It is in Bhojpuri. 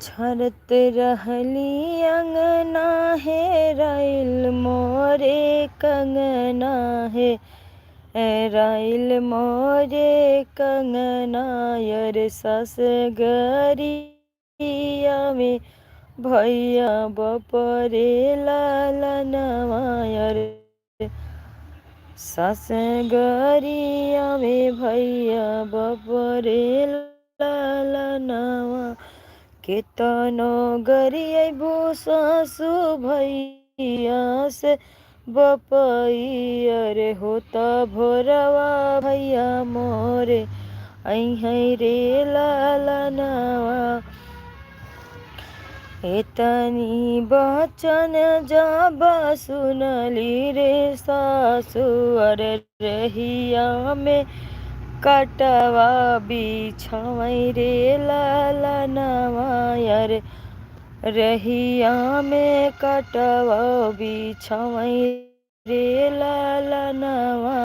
छरते रहली अंगना हेराइल मोरे कंगना हेराइल मोरे कंगना यर सस गरिया में भैया बपरे लालनवा यर सस गरिया में भैया बपरे लालनवा केतनो गरियबू सासु भैया से बपैया रे होता भोरवा भैया मोरे अइहै रे लालनवा एतनी बचन जब सुनली रे सासु अरे रहिया में कटवा बिछावै रे लालनवा रे रहिया में कटवा बिछावै रे लालनवा।